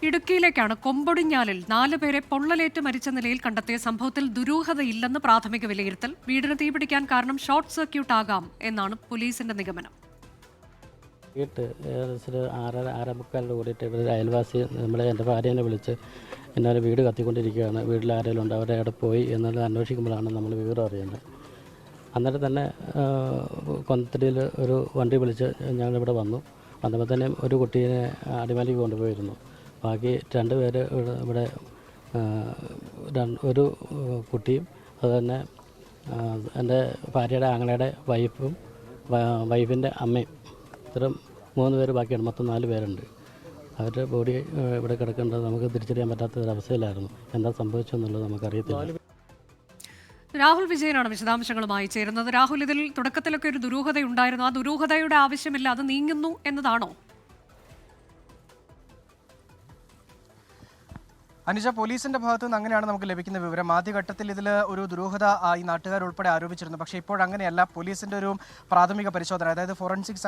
ഇടുക്കിയിലേക്കാണ്. കൊമ്പൊടിഞ്ഞാലിൽ 4 പേരെ പൊള്ളലേറ്റ് മരിച്ച നിലയിൽ കണ്ടെത്തിയ സംഭവത്തിൽ ദുരൂഹതയില്ലെന്ന് പ്രാഥമിക വിലയിരുത്തൽ. വീടിന് തീപിടിക്കാൻ കാരണം ഷോർട്ട് സർക്യൂട്ട് ആകാം എന്നാണ് പോലീസിന്റെ നിഗമനം. ഏകദേശം 6:45 കൂടിയിട്ട് ഇവിടെ അയൽവാസി എൻ്റെ ഭാര്യേനെ വിളിച്ച് എന്നാൽ വീട് കത്തിക്കൊണ്ടിരിക്കുകയാണ്, വീട്ടിൽ ആരെങ്കിലും ഉണ്ട്, അവരെ അവിടെ പോയി എന്നുള്ളത് അന്വേഷിക്കുമ്പോഴാണ് നമ്മൾ വിവരം അറിയുന്നത്. അന്നേരം തന്നെ കൊന്നത്തടിയിൽ ഒരു വണ്ടി വിളിച്ച് ഞങ്ങളിവിടെ വന്നപ്പോൾ തന്നെ ഒരു കുട്ടീനെ അടിമാലിക്ക് കൊണ്ടുപോയിരുന്നു. ബാക്കി 2 പേര് ഇവിടെ ഒരു കുട്ടിയും അതുതന്നെ എൻ്റെ ഭാര്യയുടെ ആങ്ങളയുടെ വൈഫിൻ്റെ അമ്മയും, ഇത്തരം 3 പേര് ബാക്കിയാണ്. മൊത്തം 4 പേരുണ്ട്. അവരുടെ ബോഡി ഇവിടെ കിടക്കേണ്ടത് നമുക്ക് തിരിച്ചറിയാൻ പറ്റാത്ത ഒരവസ്ഥയിലായിരുന്നു. എന്താ സംഭവിച്ചെന്നുള്ളത് നമുക്കറിയത്തില്ല. രാഹുൽ വിജയനാണ് വിശദാംശങ്ങളുമായി ചേരുന്നത്. രാഹുൽ, ഇതിൽ തുടക്കത്തിലൊക്കെ ഒരു ദുരൂഹതയുണ്ടായിരുന്നു. ആ ദുരൂഹതയുടെ ആവശ്യമില്ല, അത് നീങ്ങുന്നു എന്നതാണോ? അനുജ, പോലീസിന്റെ ഭാഗത്തു നിന്ന് അങ്ങനെയാണ് നമുക്ക് ലഭിക്കുന്ന വിവരം. ആദ്യഘട്ടത്തിൽ ഇതിൽ ഒരു ദുരൂഹത ഈ നാട്ടുകാരുൾപ്പെടെ ആരോപിച്ചിരുന്നു. പക്ഷേ ഇപ്പോഴങ്ങനെയല്ല. പോലീസിന്റെ ഒരു പ്രാഥമിക പരിശോധന, അതായത് ഫോറൻസിക്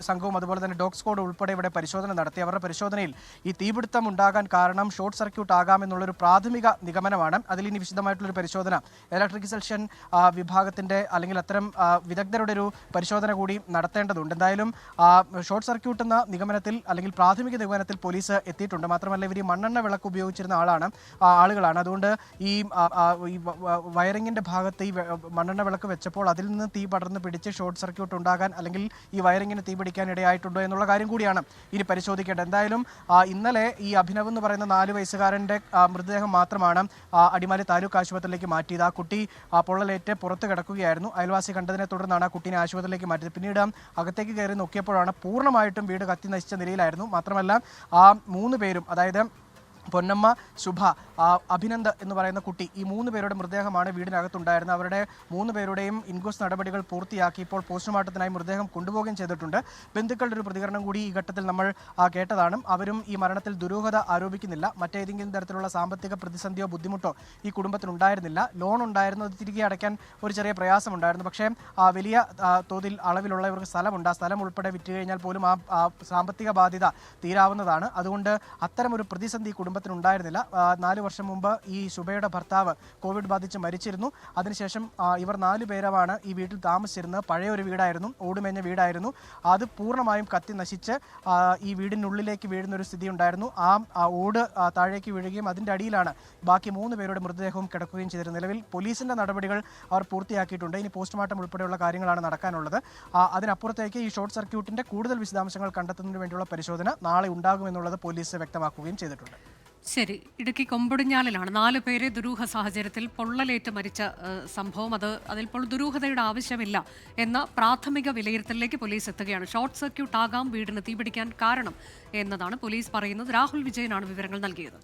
സംഘവും അതുപോലെ തന്നെ ഡോഗ് സ്ക്വാഡ് ഉൾപ്പെടെ ഇവിടെ പരിശോധന നടത്തി. അവരുടെ പരിശോധനയിൽ ഈ തീപിടുത്തം ഉണ്ടാകാൻ കാരണം ഷോർട്ട് സർക്യൂട്ട് ആകാമെന്നുള്ളൊരു പ്രാഥമിക നിഗമനമാണ്. അതിലിനി വിശദമായിട്ടുള്ളൊരു പരിശോധന ഇലക്ട്രിക് സെക്ഷൻ വിഭാഗത്തിന്റെ അല്ലെങ്കിൽ അത്തരം വിദഗ്ധരുടെ ഒരു പരിശോധന കൂടി നടത്തേണ്ടതുണ്ട്. എന്തായാലും ഷോർട്ട് സർക്യൂട്ട് എന്ന നിഗമനത്തിൽ അല്ലെങ്കിൽ പ്രാഥമിക നിഗമനത്തിൽ പോലീസ് എത്തിയിട്ടുണ്ട്. മാത്രമല്ല, ഇവർ ഈ മണ്ണെണ്ണ വിളക്ക് ഉപയോഗിച്ചിരുന്ന ആളുകളാണ്. അതുകൊണ്ട് ഈ വയറിങ്ങിന്റെ ഭാഗത്ത് ഈ മണ്ണെണ്ണ വിളക്ക് വെച്ചപ്പോൾ അതിൽ നിന്ന് തീ പടർന്ന് പിടിച്ച് ഷോർട്ട് സർക്യൂട്ട് ഉണ്ടാകാൻ അല്ലെങ്കിൽ ഈ വയറിങ്ങിന് തീ പിടിക്കാൻ ഇടയായിട്ടുണ്ടോ എന്നുള്ള കാര്യം കൂടിയാണ് ഇനി പരിശോധിക്കേണ്ടത്. എന്തായാലും ഇന്നലെ ഈ അഭിനവ് എന്ന് പറയുന്ന 4 വയസ്സുകാരൻ്റെ മൃതദേഹം മാത്രമാണ് അടിമാലി താലൂക്ക് ആശുപത്രിയിലേക്ക് മാറ്റിയത്. ആ കുട്ടി പൊള്ളലേറ്റ് പുറത്ത് കിടക്കുകയായിരുന്നു. അയൽവാസി കണ്ടതിനെ തുടർന്നാണ് ആ കുട്ടീനെ ആശുപത്രിയിലേക്ക് മാറ്റിയത്. പിന്നീട് അകത്തേക്ക് കയറി നോക്കിയപ്പോഴാണ് പൂർണ്ണമായിട്ടും വീട് കത്തി നശിച്ച നിലയിലായിരുന്നു. മാത്രമല്ല, ആ 3 പേരും, അതായത് പൊന്നമ്മ, ശുഭ, അഭിനന്ദ് എന്ന് പറയുന്ന കുട്ടി, ഈ 3 പേരുടെ മൃതദേഹമാണ് വീടിനകത്തുണ്ടായിരുന്നത്. അവരുടെ 3 പേരുടെയും ഇൻക്വസ്റ്റ് നടപടികൾ പൂർത്തിയാക്കി ഇപ്പോൾ പോസ്റ്റ്മോർട്ടത്തിനായി മൃതദേഹം കൊണ്ടുപോവുകയും ചെയ്തിട്ടുണ്ട്. ബന്ധുക്കളുടെ ഒരു പ്രതികരണം കൂടി ഈ ഘട്ടത്തിൽ നമ്മൾ കേട്ടതാണ്. അവരും ഈ മരണത്തിൽ ദുരൂഹത ആരോപിക്കുന്നില്ല. മറ്റേതെങ്കിലും തരത്തിലുള്ള സാമ്പത്തിക പ്രതിസന്ധിയോ ബുദ്ധിമുട്ടോ ഈ കുടുംബത്തിനുണ്ടായിരുന്നില്ല. ലോൺ ഉണ്ടായിരുന്നു, അത് തിരികെ അടയ്ക്കാൻ ഒരു ചെറിയ പ്രയാസമുണ്ടായിരുന്നു. പക്ഷേ വലിയ തോതിൽ അളവിലുള്ള ഇവർക്ക് സ്ഥലമുണ്ട്. ആ സ്ഥലം ഉൾപ്പെടെ വിറ്റ് കഴിഞ്ഞാൽ പോലും ആ സാമ്പത്തിക ബാധ്യത തീരാവുന്നതാണ്. അതുകൊണ്ട് അത്തരം ഒരു പ്രതിസന്ധി കുടുംബത്തിനുണ്ടായിരുന്നില്ല. 4 വർഷം മുമ്പ് ഈ ശുഭയുടെ ഭർത്താവ് കോവിഡ് ബാധിച്ച് മരിച്ചിരുന്നു. അതിനുശേഷം ഇവർ 4 പേരുമാണ് ഈ വീട്ടിൽ താമസിച്ചിരുന്നത്. പഴയ ഒരു വീടായിരുന്നു, ഓടുമേഞ്ഞ വീടായിരുന്നു. അത് പൂർണ്ണമായും കത്തി നശിച്ച് ഈ വീടിനുള്ളിലേക്ക് വീഴുന്ന ഒരു സ്ഥിതി ഉണ്ടായിരുന്നു. ആ ഓട് താഴേക്ക് വീഴുകയും അതിൻ്റെ അടിയിലാണ് ബാക്കി 3 പേരുടെ മൃതദേഹവും കിടക്കുകയും ചെയ്തിരുന്നത്. നിലവിൽ പോലീസിന്റെ നടപടികൾ അവർ പൂർത്തിയാക്കിയിട്ടുണ്ട്. ഇനി പോസ്റ്റ്മോർട്ടം ഉൾപ്പെടെയുള്ള കാര്യങ്ങളാണ് നടക്കാനുള്ളത്. അതിനപ്പുറത്തേക്ക് ഈ ഷോർട്ട് സർക്യൂട്ടിന്റെ കൂടുതൽ വിശദാംശങ്ങൾ കണ്ടെത്തുന്നതിന് വേണ്ടിയുള്ള പരിശോധന നാളെ ഉണ്ടാകുമെന്നുള്ളത് പോലീസ് വ്യക്തമാക്കുകയും ചെയ്തിട്ടുണ്ട്. ശരി, ഇടുക്കി കൊമ്പൊടിഞ്ഞാലിലാണ് 4 പേരെ ദുരൂഹ സാഹചര്യത്തിൽ പൊള്ളലേറ്റ് മരിച്ച സംഭവം. അതിൽപ്പോൾ ദുരൂഹതയുടെ ആവശ്യമില്ല എന്ന പ്രാഥമിക വിലയിരുത്തലിലേക്ക് പോലീസ് എത്തുകയാണ്. ഷോർട്ട് സർക്യൂട്ട് ആകാം വീടിന് തീപിടിക്കാൻ കാരണം എന്നതാണ് പോലീസ് പറയുന്നത്. രാഹുൽ വിജയനാണ് വിവരങ്ങൾ നൽകിയത്.